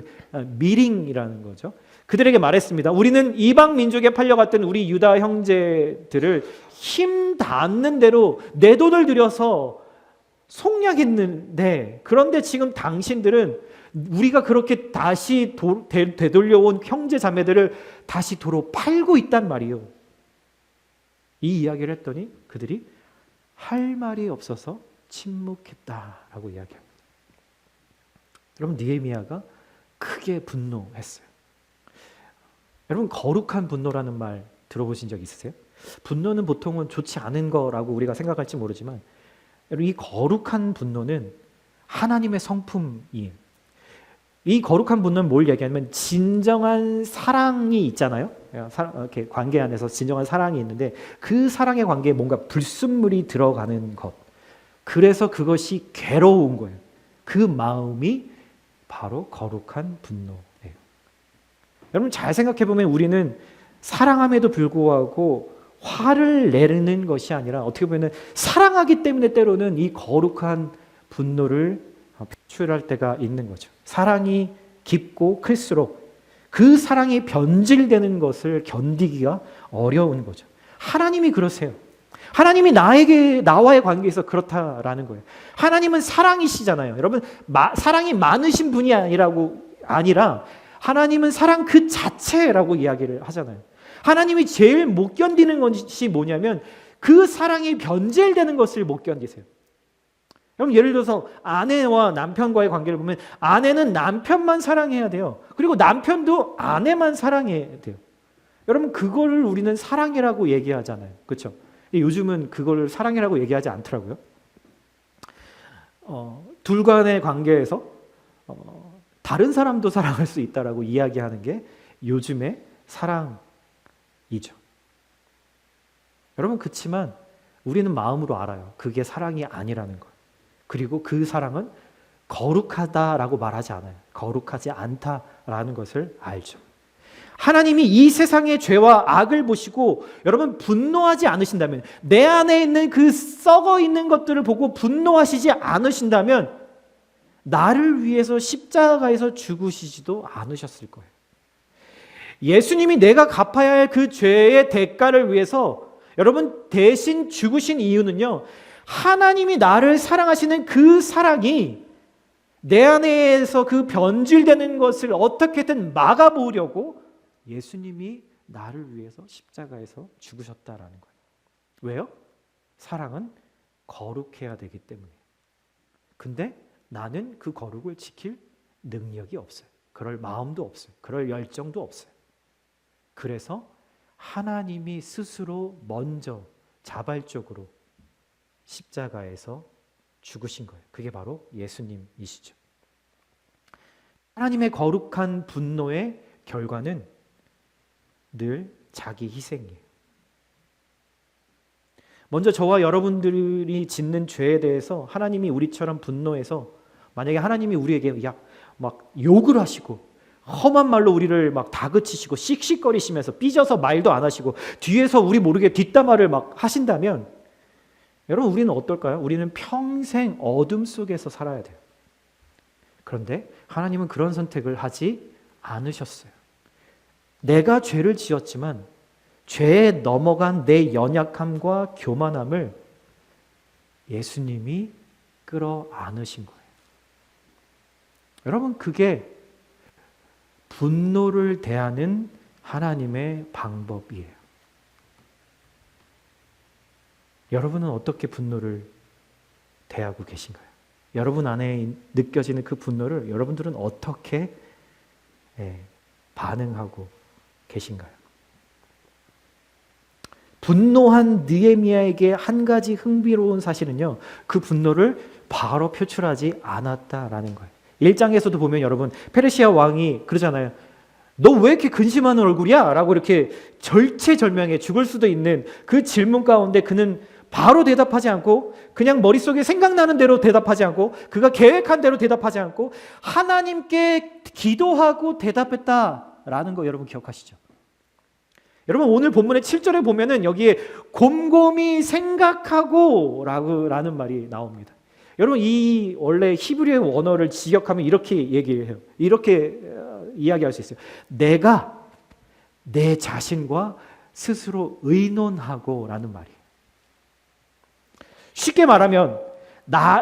미링이라는 거죠. 그들에게 말했습니다. 우리는 이방 민족에 팔려갔던 우리 유다 형제들을 힘 닿는 대로 내 돈을 들여서 속량했는데 그런데 지금 당신들은 우리가 그렇게 다시 되돌려온 형제 자매들을 다시 도로 팔고 있단 말이에요. 이 이야기를 했더니 그들이 할 말이 없어서 침묵했다라고 이야기합니다. 여러분, 느헤미야가 크게 분노했어요. 여러분, 거룩한 분노라는 말 들어보신 적 있으세요? 분노는 보통은 좋지 않은 거라고 우리가 생각할지 모르지만 여러분, 이 거룩한 분노는 하나님의 성품이에요. 이 거룩한 분노는 뭘 얘기하냐면 진정한 사랑이 있잖아요. 이렇게 관계 안에서 진정한 사랑이 있는데 그 사랑의 관계에 뭔가 불순물이 들어가는 것. 그래서 그것이 괴로운 거예요. 그 마음이 바로 거룩한 분노예요. 여러분, 잘 생각해 보면 우리는 사랑함에도 불구하고 화를 내는 것이 아니라 어떻게 보면 사랑하기 때문에 때로는 이 거룩한 분노를 표출할 때가 있는 거죠. 사랑이 깊고 클수록 그 사랑이 변질되는 것을 견디기가 어려운 거죠. 하나님이 그러세요. 하나님이 나와의 관계에서 그렇다라는 거예요. 하나님은 사랑이시잖아요. 여러분, 사랑이 많으신 분이 아니라 하나님은 사랑 그 자체라고 이야기를 하잖아요. 하나님이 제일 못 견디는 것이 뭐냐면 그 사랑이 변질되는 것을 못 견디세요. 여러분, 예를 들어서 아내와 남편과의 관계를 보면 아내는 남편만 사랑해야 돼요. 그리고 남편도 아내만 사랑해야 돼요. 여러분, 그거를 우리는 사랑이라고 얘기하잖아요. 그렇죠? 요즘은 그걸 사랑이라고 얘기하지 않더라고요. 둘 간의 관계에서 다른 사람도 사랑할 수 있다라고 이야기하는 게 요즘의 사랑이죠. 여러분, 그렇지만 우리는 마음으로 알아요. 그게 사랑이 아니라는 걸. 그리고 그 사랑은 거룩하다라고 말하지 않아요. 거룩하지 않다라는 것을 알죠. 하나님이 이 세상의 죄와 악을 보시고 여러분 분노하지 않으신다면, 내 안에 있는 그 썩어 있는 것들을 보고 분노하시지 않으신다면 나를 위해서 십자가에서 죽으시지도 않으셨을 거예요. 예수님이 내가 갚아야 할 그 죄의 대가를 위해서 여러분 대신 죽으신 이유는요, 하나님이 나를 사랑하시는 그 사랑이 내 안에서 그 변질되는 것을 어떻게든 막아보려고 예수님이 나를 위해서 십자가에서 죽으셨다라는 거예요. 왜요? 사랑은 거룩해야 되기 때문에. 근데 나는 그 거룩을 지킬 능력이 없어요. 그럴 마음도 없어요. 그럴 열정도 없어요. 그래서 하나님이 스스로 먼저 자발적으로 십자가에서 죽으신 거예요. 그게 바로 예수님이시죠. 하나님의 거룩한 분노의 결과는 늘 자기 희생이에요. 먼저 저와 여러분들이 짓는 죄에 대해서 하나님이 우리처럼 분노해서, 만약에 하나님이 우리에게 막 욕을 하시고 험한 말로 우리를 막 다그치시고 씩씩거리시면서 삐져서 말도 안 하시고 뒤에서 우리 모르게 뒷담화를 막 하신다면 여러분, 우리는 어떨까요? 우리는 평생 어둠 속에서 살아야 돼요. 그런데 하나님은 그런 선택을 하지 않으셨어요. 내가 죄를 지었지만 죄에 넘어간 내 연약함과 교만함을 예수님이 끌어안으신 거예요. 여러분, 그게 분노를 대하는 하나님의 방법이에요. 여러분은 어떻게 분노를 대하고 계신가요? 여러분 안에 느껴지는 그 분노를 여러분들은 어떻게 반응하고 계신가요? 분노한 느헤미야에게 한 가지 흥미로운 사실은요, 그 분노를 바로 표출하지 않았다라는 거예요. 1장에서도 보면 여러분, 페르시아 왕이 그러잖아요. 너 왜 이렇게 근심하는 얼굴이야? 라고 이렇게 절체절명해 죽을 수도 있는 그 질문 가운데 그는 바로 대답하지 않고, 그냥 머릿속에 생각나는 대로 대답하지 않고, 그가 계획한 대로 대답하지 않고 하나님께 기도하고 대답했다라는 거 여러분 기억하시죠? 여러분, 오늘 본문의 7절에 보면은 여기에 곰곰이 생각하고 라는 말이 나옵니다. 여러분, 이 원래 히브리의 원어를 직역하면 이렇게 얘기해요. 이렇게 이야기할 수 있어요. 내가 내 자신과 스스로 의논하고 라는 말이에요. 쉽게 말하면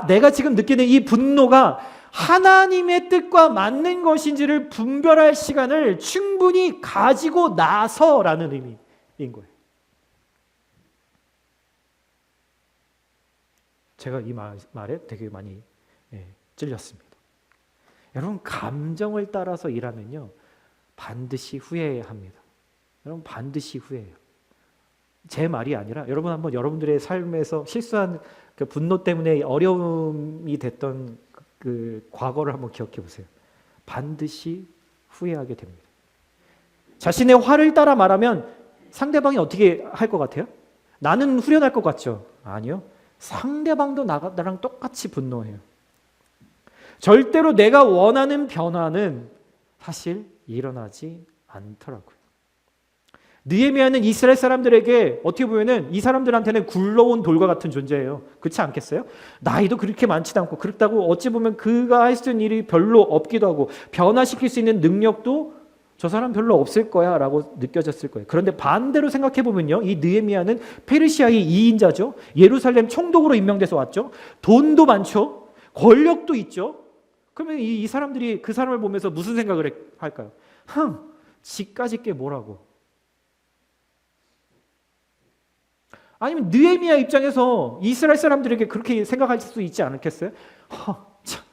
내가 지금 느끼는 이 분노가 하나님의 뜻과 맞는 것인지를 분별할 시간을 충분히 가지고 나서라는 의미인 거예요. 제가 이 말에 되게 많이 찔렸습니다. 여러분, 감정을 따라서 일하면요, 반드시 후회해야 합니다. 여러분, 반드시 후회해요. 제 말이 아니라 여러분 한번 여러분들의 삶에서 실수한 그 분노 때문에 어려움이 됐던 그 과거를 한번 기억해 보세요. 반드시 후회하게 됩니다. 자신의 화를 따라 말하면 상대방이 어떻게 할 것 같아요? 나는 후련할 것 같죠? 아니요. 상대방도 나랑 똑같이 분노해요. 절대로 내가 원하는 변화는 사실 일어나지 않더라고요. 느헤미야는 이스라엘 사람들에게 어떻게 보면은 이 사람들한테는 굴러온 돌과 같은 존재예요. 그렇지 않겠어요? 나이도 그렇게 많지도 않고, 그렇다고 어찌 보면 그가 할 수 있는 일이 별로 없기도 하고, 변화시킬 수 있는 능력도 저 사람 별로 없을 거야 라고 느껴졌을 거예요. 그런데 반대로 생각해 보면요, 이 느헤미야는 페르시아의 2인자죠. 예루살렘 총독으로 임명돼서 왔죠. 돈도 많죠. 권력도 있죠. 그러면 이 사람들이 그 사람을 보면서 무슨 생각을 할까요? 지까짓 게 뭐라고. 아니면 느헤미야 입장에서 이스라엘 사람들에게 그렇게 생각할 수 있지 않겠어요? 참,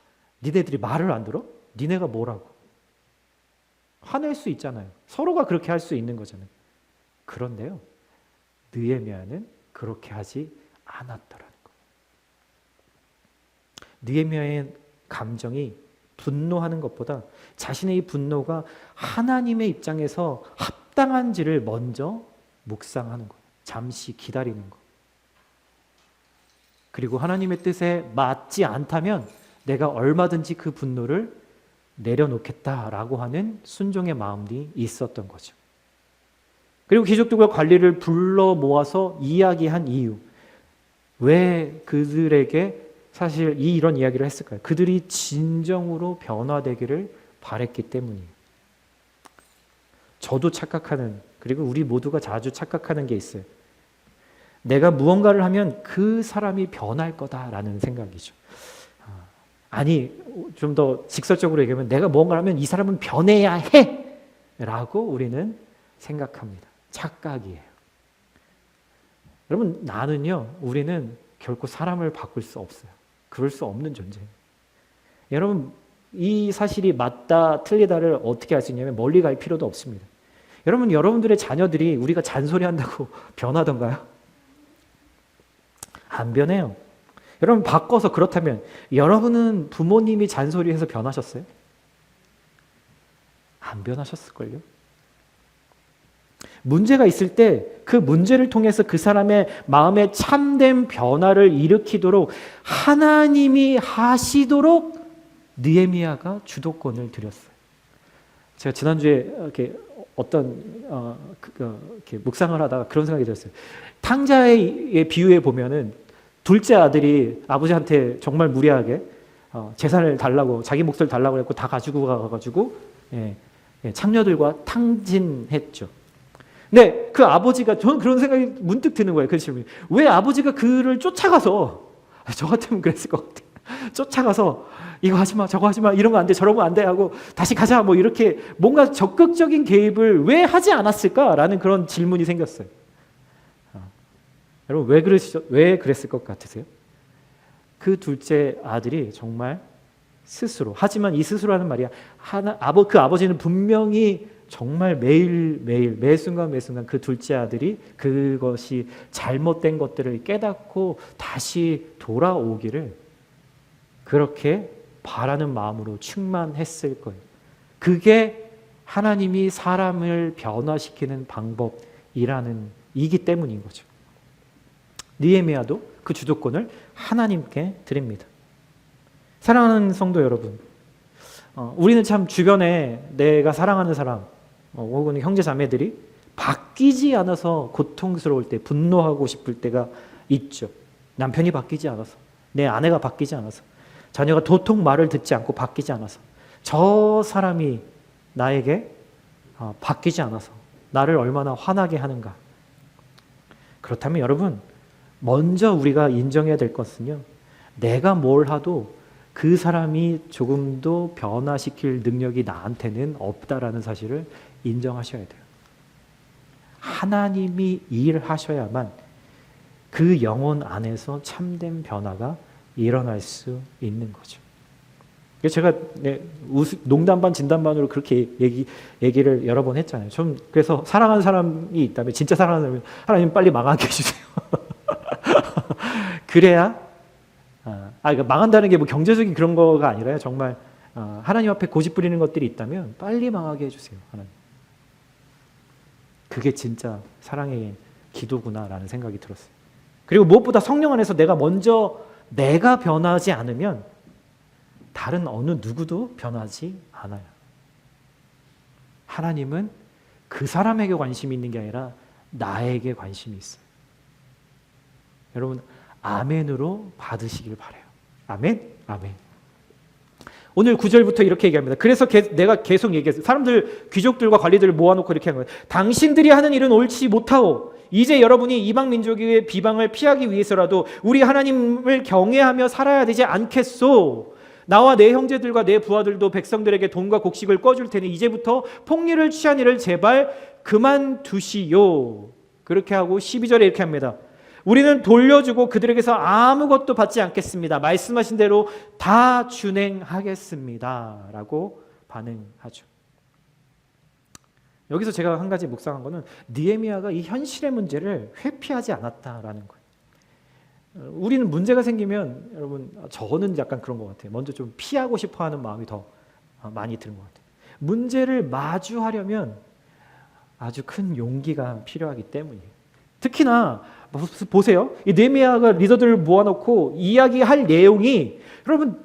니네들이 말을 안 들어? 니네가 뭐라고? 화낼 수 있잖아요. 서로가 그렇게 할 수 있는 거잖아요. 그런데요, 느헤미야는 그렇게 하지 않았더라는 거예요. 느헤미야의 감정이 분노하는 것보다 자신의 이 분노가 하나님의 입장에서 합당한지를 먼저 묵상하는 거예요. 잠시 기다리는 거. 그리고 하나님의 뜻에 맞지 않다면 내가 얼마든지 그 분노를 내려놓겠다라고 하는 순종의 마음이 있었던 거죠. 그리고 귀족들과 관리를 불러 모아서 이야기한 이유. 왜 그들에게 사실 이런 이야기를 했을까요? 그들이 진정으로 변화되기를 바랬기 때문이에요. 저도 착각하는, 그리고 우리 모두가 자주 착각하는 게 있어요. 내가 무언가를 하면 그 사람이 변할 거다라는 생각이죠. 아니, 좀 더 직설적으로 얘기하면 내가 무언가를 하면 이 사람은 변해야 해! 라고 우리는 생각합니다. 착각이에요. 여러분, 우리는 결코 사람을 바꿀 수 없어요. 그럴 수 없는 존재예요. 여러분, 이 사실이 맞다, 틀리다를 어떻게 알 수 있냐면 멀리 갈 필요도 없습니다. 여러분, 여러분들의 자녀들이 우리가 잔소리한다고 변하던가요? 안 변해요. 여러분, 바꿔서 그렇다면 여러분은 부모님이 잔소리해서 변하셨어요? 안 변하셨을걸요? 문제가 있을 때 그 문제를 통해서 그 사람의 마음에 참된 변화를 일으키도록 하나님이 하시도록 느헤미야가 주도권을 드렸어요. 제가 지난주에 이렇게 이렇게 묵상을 하다가 그런 생각이 들었어요. 탕자의 비유에 보면은 둘째 아들이 아버지한테 정말 무리하게 재산을 달라고, 자기 몫을 달라고 했고 다 가지고 가가지고 창녀들과 탕진했죠. 근데 그 아버지가, 저는 그런 생각이 문득 드는 거예요. 그 질문이. 왜 아버지가 그를 쫓아가서, 저 같으면 그랬을 것 같아요. 쫓아가서 이거 하지 마, 저거 하지 마, 이런 거 안 돼, 저런 거 안 돼 하고 다시 가자, 뭐 이렇게 뭔가 적극적인 개입을 왜 하지 않았을까라는 그런 질문이 생겼어요. 여러분, 왜 그랬을 것 같으세요? 그 둘째 아들이 정말 스스로, 하지만 이 스스로라는 말이야, 그 아버지는 분명히 정말 매일매일 매 순간 그 둘째 아들이 그것이 잘못된 것들을 깨닫고 다시 돌아오기를 그렇게 바라는 마음으로 충만했을 거예요. 그게 하나님이 사람을 변화시키는 방법이기 때문인 거죠. 느헤미야도 그 주도권을 하나님께 드립니다. 사랑하는 성도 여러분, 우리는 참 주변에 내가 사랑하는 사람 혹은 형제 자매들이 바뀌지 않아서 고통스러울 때, 분노하고 싶을 때가 있죠. 남편이 바뀌지 않아서, 내 아내가 바뀌지 않아서, 자녀가 도통 말을 듣지 않고 바뀌지 않아서, 저 사람이 나에게 바뀌지 않아서 나를 얼마나 화나게 하는가. 그렇다면 여러분, 먼저 우리가 인정해야 될 것은요, 내가 뭘 하도 그 사람이 조금도 변화시킬 능력이 나한테는 없다라는 사실을 인정하셔야 돼요. 하나님이 일하셔야만 그 영혼 안에서 참된 변화가 일어날 수 있는 거죠. 제가 농담 반 진담 반으로 그렇게 얘기를 여러 번 했잖아요. 좀 그래서 사랑하는 사람이 있다면, 진짜 사랑하는 사람이, 하나님 빨리 망하게 해주세요. 그래야 그러니까 망한다는 게 뭐 경제적인 그런 거가 아니라요. 정말 하나님 앞에 고집 부리는 것들이 있다면 빨리 망하게 해주세요. 하나님. 그게 진짜 사랑의 기도구나라는 생각이 들었어요. 그리고 무엇보다 성령 안에서 내가 변하지 않으면 다른 어느 누구도 변하지 않아요. 하나님은 그 사람에게 관심이 있는 게 아니라 나에게 관심이 있어요. 여러분, 아멘으로 받으시길 바라요. 아멘? 아멘. 오늘 9절부터 이렇게 얘기합니다. 그래서 내가 계속 얘기했어요. 사람들, 귀족들과 관리들을 모아놓고 이렇게 한 거예요. 당신들이 하는 일은 옳지 못하오. 이제 여러분이 이방 민족의 비방을 피하기 위해서라도 우리 하나님을 경외하며 살아야 되지 않겠소? 나와 내 형제들과 내 부하들도 백성들에게 돈과 곡식을 꿔줄 테니 이제부터 폭리를 취한 일을 제발 그만두시오. 그렇게 하고 12절에 이렇게 합니다. 우리는 돌려주고 그들에게서 아무것도 받지 않겠습니다. 말씀하신 대로 다 준행하겠습니다. 라고 반응하죠. 여기서 제가 한 가지 묵상한 거는 느헤미야가 이 현실의 문제를 회피하지 않았다라는 거예요. 우리는 문제가 생기면 여러분, 저는 약간 그런 것 같아요. 먼저 좀 피하고 싶어하는 마음이 더 많이 드는 것 같아요. 문제를 마주하려면 아주 큰 용기가 필요하기 때문이에요. 특히나 보세요. 이 느헤미야가 리더들을 모아놓고 이야기할 내용이 여러분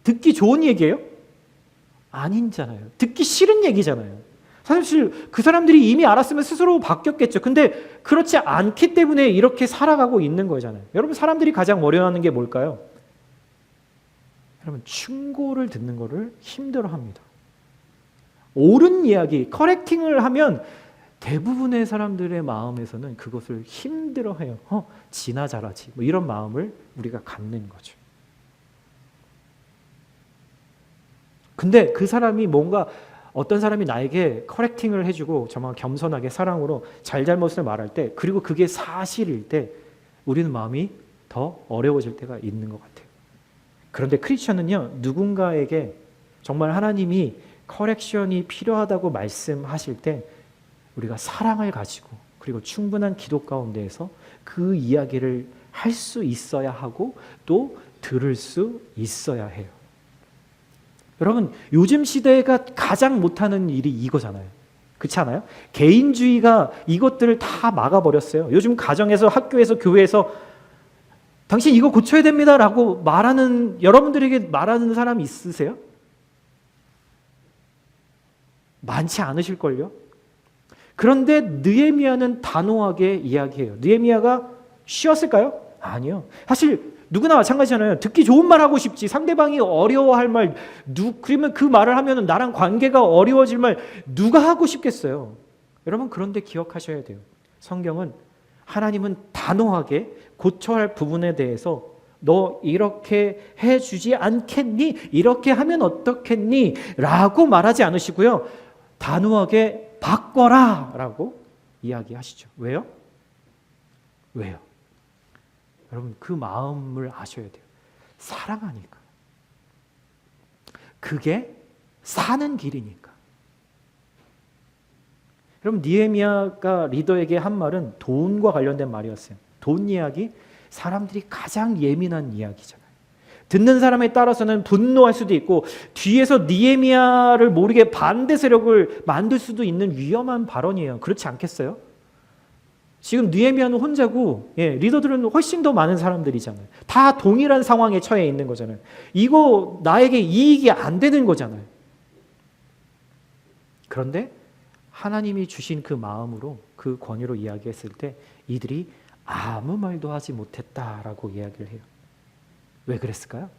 듣기 좋은 얘기예요? 아니잖아요. 듣기 싫은 얘기잖아요. 사실 그 사람들이 이미 알았으면 스스로 바뀌었겠죠. 근데 그렇지 않기 때문에 이렇게 살아가고 있는 거잖아요. 여러분, 사람들이 가장 어려워하는 게 뭘까요? 여러분, 충고를 듣는 거를 힘들어합니다. 옳은 이야기, 커렉팅을 하면 대부분의 사람들의 마음에서는 그것을 힘들어해요. 지나 잘하지. 뭐 이런 마음을 우리가 갖는 거죠. 근데 그 사람이 어떤 사람이 나에게 커렉팅을 해주고 정말 겸손하게 사랑으로 잘잘못을 말할 때, 그리고 그게 사실일 때 우리는 마음이 더 어려워질 때가 있는 것 같아요. 그런데 크리스천은요, 누군가에게 정말 하나님이 커렉션이 필요하다고 말씀하실 때 우리가 사랑을 가지고 그리고 충분한 기도 가운데에서 그 이야기를 할 수 있어야 하고 또 들을 수 있어야 해요. 여러분, 요즘 시대가 가장 못하는 일이 이거잖아요. 그렇지 않아요? 개인주의가 이것들을 다 막아버렸어요. 요즘 가정에서, 학교에서, 교회에서 당신 이거 고쳐야 됩니다 라고 여러분들에게 말하는 사람 있으세요? 많지 않으실걸요? 그런데 느헤미야는 단호하게 이야기해요. 느헤미야가 쉬었을까요? 아니요. 사실 누구나 마찬가지잖아요. 듣기 좋은 말 하고 싶지. 상대방이 어려워할 말, 그러면 그 말을 하면 나랑 관계가 어려워질 말 누가 하고 싶겠어요? 여러분, 그런데 기억하셔야 돼요. 성경은, 하나님은 단호하게 고쳐야 할 부분에 대해서 너 이렇게 해주지 않겠니? 이렇게 하면 어떻겠니? 라고 말하지 않으시고요. 단호하게 바꿔라 라고 이야기하시죠. 왜요? 왜요? 여러분, 그 마음을 아셔야 돼요. 사랑하니까. 그게 사는 길이니까. 여러분, 느헤미야가 리더에게 한 말은 돈과 관련된 말이었어요. 돈 이야기, 사람들이 가장 예민한 이야기잖아요. 듣는 사람에 따라서는 분노할 수도 있고 뒤에서 느헤미야를 모르게 반대 세력을 만들 수도 있는 위험한 발언이에요. 그렇지 않겠어요? 지금 느헤미야는 혼자고 리더들은 훨씬 더 많은 사람들이잖아요. 다 동일한 상황에 처해 있는 거잖아요. 이거 나에게 이익이 안 되는 거잖아요. 그런데 하나님이 주신 그 마음으로, 그 권위로 이야기했을 때 이들이 아무 말도 하지 못했다라고 이야기를 해요. 왜 그랬을까요?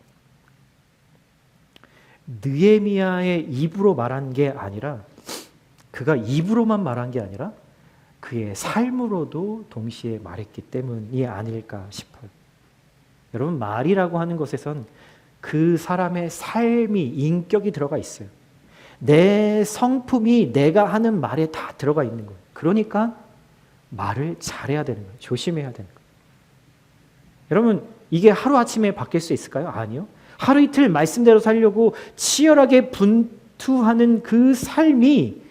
느헤미야의 입으로 말한 게 아니라, 그가 입으로만 말한 게 아니라 그의 삶으로도 동시에 말했기 때문이 아닐까 싶어요. 여러분, 말이라고 하는 것에선 그 사람의 삶이, 인격이 들어가 있어요. 내 성품이 내가 하는 말에 다 들어가 있는 거예요. 그러니까 말을 잘해야 되는 거예요. 조심해야 되는 거예요. 여러분, 이게 하루아침에 바뀔 수 있을까요? 아니요. 하루 이틀 말씀대로 살려고 치열하게 분투하는 그 삶이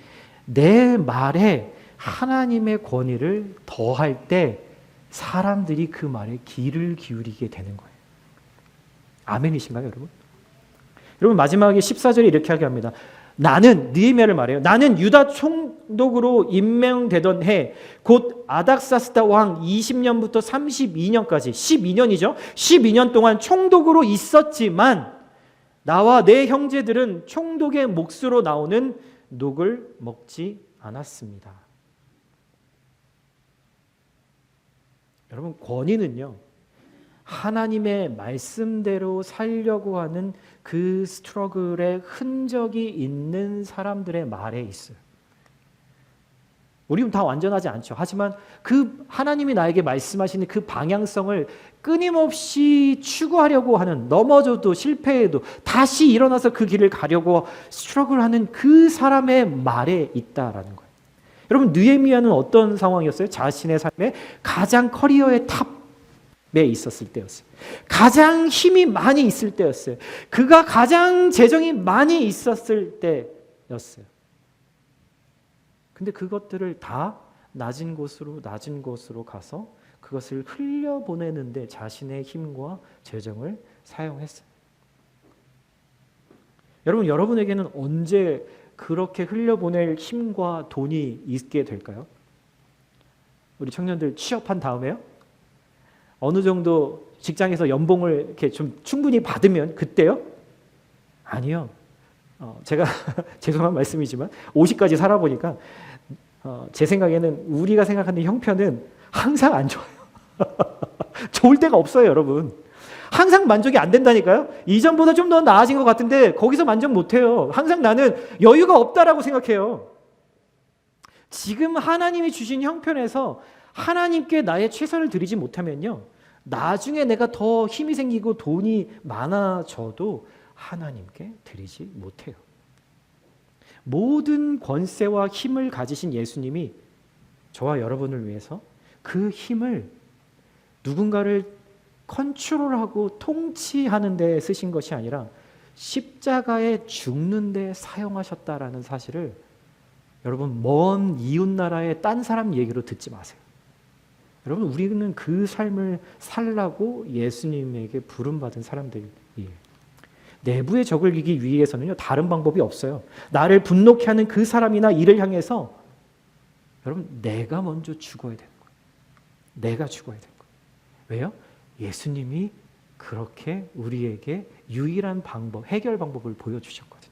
내 말에 하나님의 권위를 더할 때 사람들이 그 말에 귀를 기울이게 되는 거예요. 아멘이신가요, 여러분? 여러분, 마지막에 14절에 이렇게 하게 합니다. 나는, 느헤미야를 말해요. 나는 유다 총독으로 임명되던 해, 곧 아닥사스다 왕 20년부터 32년까지, 12년이죠. 12년 동안 총독으로 있었지만 나와 내 형제들은 총독의 몫으로 나오는 녹을 먹지 않았습니다. 여러분, 권위는요, 하나님의 말씀대로 살려고 하는 그 스트러글의 흔적이 있는 사람들의 말에 있어요. 우리는 다 완전하지 않죠. 하지만 그 하나님이 나에게 말씀하시는 그 방향성을 끊임없이 추구하려고 하는, 넘어져도 실패해도 다시 일어나서 그 길을 가려고 스트러글하는 그 사람의 말에 있다라는 거예요. 여러분, 느헤미야는 어떤 상황이었어요? 자신의 삶에 가장 커리어의 탑에 있었을 때였어요. 가장 힘이 많이 있을 때였어요. 그가 가장 재정이 많이 있었을 때였어요. 근데 그것들을 다 낮은 곳으로 가서 그것을 흘려보내는데 자신의 힘과 재정을 사용했어요. 여러분, 여러분에게는 언제 그렇게 흘려보낼 힘과 돈이 있게 될까요? 우리 청년들 취업한 다음에요? 어느 정도 직장에서 연봉을 이렇게 좀 충분히 받으면 그때요? 아니요. 제가 죄송한 말씀이지만 50까지 살아보니까 제 생각에는 우리가 생각하는 형편은 항상 안 좋아요. 좋을 때가 없어요, 여러분. 항상 만족이 안 된다니까요. 이전보다 좀 더 나아진 것 같은데 거기서 만족 못해요. 항상 나는 여유가 없다라고 생각해요. 지금 하나님이 주신 형편에서 하나님께 나의 최선을 드리지 못하면요, 나중에 내가 더 힘이 생기고 돈이 많아져도 하나님께 드리지 못해요. 모든 권세와 힘을 가지신 예수님이 저와 여러분을 위해서 그 힘을 누군가를 컨트롤하고 통치하는 데 쓰신 것이 아니라 십자가에 죽는 데 사용하셨다라는 사실을 여러분, 먼 이웃 나라의 딴 사람 얘기로 듣지 마세요. 여러분, 우리는 그 삶을 살라고 예수님에게 부름받은 사람들이에요. 내부의 적을 이기기 위해서는요, 다른 방법이 없어요. 나를 분노케 하는 그 사람이나 일을 향해서 여러분, 내가 먼저 죽어야 되는 거예요. 내가 죽어야 되는 거예요. 왜요? 예수님이 그렇게 우리에게 유일한 방법, 해결 방법을 보여주셨거든요.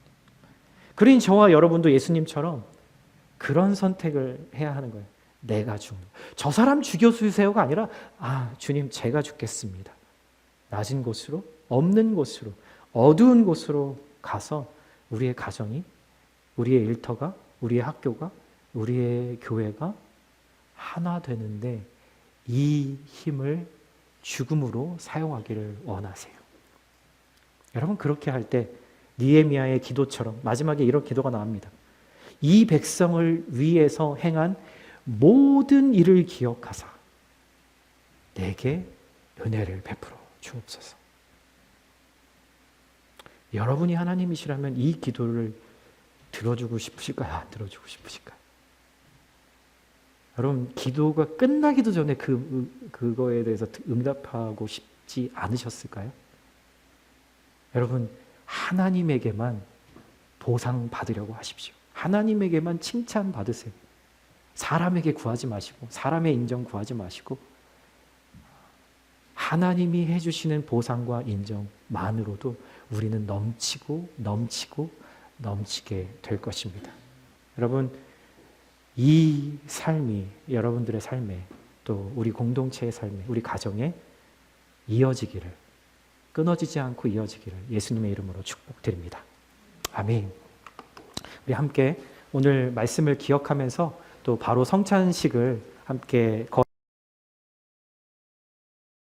그러니 저와 여러분도 예수님처럼 그런 선택을 해야 하는 거예요. 내가 죽는. 저 사람 죽여주세요가 아니라, 주님, 제가 죽겠습니다. 낮은 곳으로, 없는 곳으로, 어두운 곳으로 가서 우리의 가정이, 우리의 일터가, 우리의 학교가, 우리의 교회가 하나 되는데 이 힘을 죽음으로 사용하기를 원하세요. 여러분, 그렇게 할 때 느헤미야의 기도처럼 마지막에 이런 기도가 나옵니다. 이 백성을 위해서 행한 모든 일을 기억하사 내게 은혜를 베풀어 주옵소서. 여러분이 하나님이시라면 이 기도를 들어주고 싶으실까요? 안 들어주고 싶으실까요? 여러분, 기도가 끝나기도 전에 그거에 대해서 응답하고 싶지 않으셨을까요? 여러분, 하나님에게만 보상 받으려고 하십시오. 하나님에게만 칭찬 받으세요. 사람에게 구하지 마시고, 사람의 인정 구하지 마시고, 하나님이 해주시는 보상과 인정만으로도 우리는 넘치고 넘치고 넘치게 될 것입니다. 여러분, 이 삶이 여러분들의 삶에, 또 우리 공동체의 삶에, 우리 가정에 이어지기를, 끊어지지 않고 이어지기를 예수님의 이름으로 축복드립니다. 아멘. 우리 함께 오늘 말씀을 기억하면서 또 바로 성찬식을 함께 거행